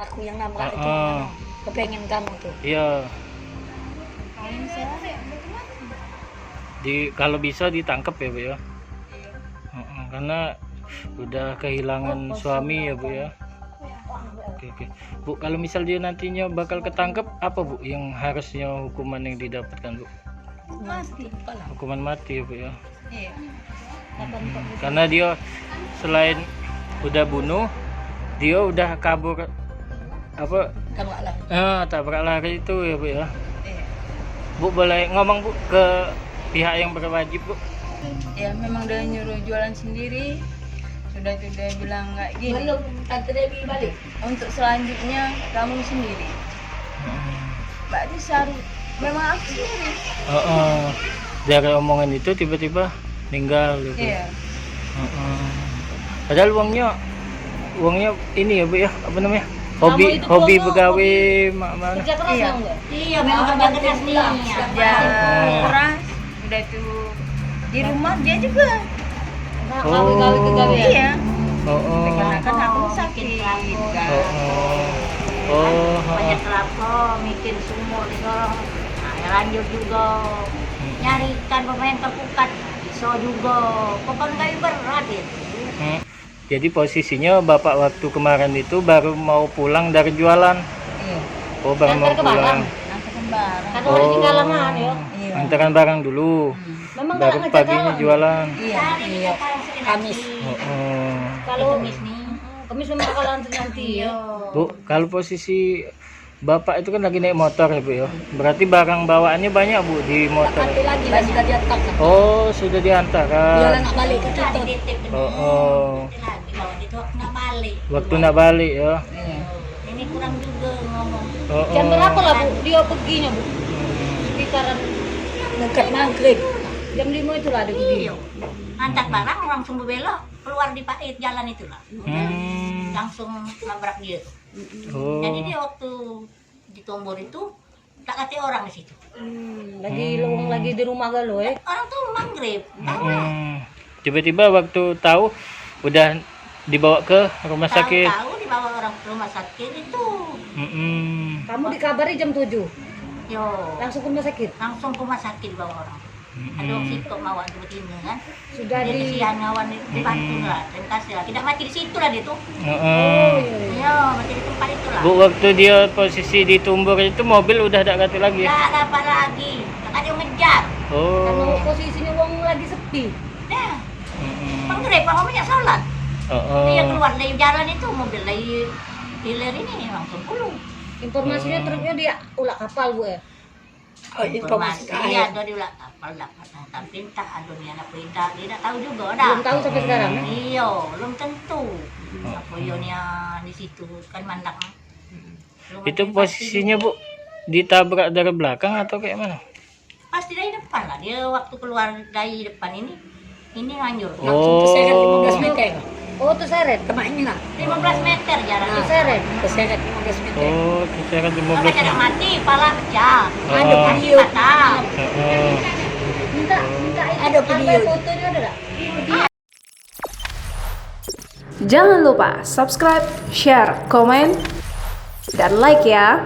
Aku yang nabrak itu kepengen kamu tuh. Iya. Kalau bisa ditangkap ya Bu ya. Karena udah kehilangan suami ya Bu ya. Oke. Bu, kalau misal dia nantinya bakal ketangkep, apa Bu yang harusnya hukuman yang didapatkan Bu? Mati. Hukuman mati ya Bu ya. Iya. Karena dia selain udah bunuh, dia udah kabur apa? Tabrak lari itu ya Bu ya. Iya. Bu boleh ngomong Bu ke pihak yang berwajib Bu? Ya memang dia nyuruh jualan sendiri. Sudah bilang nggak gini. Belum Debbie balik. Untuk selanjutnya kamu sendiri. Mbak Disaru memang aku sendiri. Dari omongan itu tiba-tiba meninggal gitu. Iya. Padahal uangnya ini ya Bu ya, apa namanya? Hobi begawe mana? Kerja keras Iya. enggak? Iya, memang kerja keras nih. Kerja keras. Udah itu di rumah dia juga. Gawe-gawe. Iya. Karena kan aku Sakit sakit. kan. Banyak kelapa, mikir sumur di sorong. Nah, lanjut juga. Nyarikan pemain terpukat. So juga. Pokoknya kayu berat itu. Jadi posisinya Bapak waktu kemarin itu baru mau pulang dari jualan. Iya. Oh, baru mau pulang. Angkatan barang. Kan orang tinggal lamaan ya. Iya. Antaran barang dulu. Memang Baru nggak paginya ngejak jualan. Iya. Kamis. Kalau Kamis nih. Kamis memang bakalan nanti ya. Bu, kalau posisi Bapak itu kan lagi naik motor ya Bu ya. Berarti barang bawaannya banyak Bu di motor. Nanti lagi sudah diantar. Oh, sudah diantar Jualan kan. nak balik ke situ. Waktu nak balik ya. Iya. Ini kurang juga ngomong. Jam Berapa lah Bu dia perginya Bu? Sekitaran dekat maghrib. Jam 5 itulah dia pergi. Antar barang langsung belok keluar di pait jalan itulah. Langsung nabrak dia. Jadi dia waktu di Tombor itu tak kata orang di situ. Lagi di rumah galau Orang tuh maghrib. Tiba-tiba waktu tahu udah dibawa ke rumah sakit. Tahu dibawa orang ke rumah sakit itu. Kamu dikabari jam 7? Yo, Langsung ke rumah sakit? langsung ke rumah sakit bawa orang. Ada oksikop mawan begini kan. Sudah Dia di... kesian ngawan dibantu lah, dan kasih lah. Tidak mati di situ lah dia tuh. Iya, mati di tempat itu lah. Bu, waktu dia posisi di Tumbur itu mobil udah tak ganti lagi. Tidak dapat lagi, kakak dia ngejar. Karena Oh. posisinya uang lagi sepi. Nah, pengrep, banyak sholat. Dia keluar dari jalan itu mobil dari hilir ini langsung pulang. Informasinya truknya dia ulah kapal Bu ya? Informasi dia ada di ulah kapal dapat nonton perintah, ada dia nak perintah, dia tak tahu juga dah. Belum tahu sampai sekarang. Iya, belum tentu. Apa ionya di situ kan mandang. Belum Itu ada posisinya Bu ditabrak dari belakang atau kayak mana? pasti dari depan lah. Dia waktu keluar dari depan ini nganjur. Terseret 15 meter. Oh, terseret? Kemana? 15 meter jaraknya. Terseret? Terseret 15 meter. Oh, terseret Kalau 15. tidak mati, pala pecah. Ada video. Patah. Minta Ada video. fotonya ada tak? Jangan lupa subscribe, share, komen, dan like ya.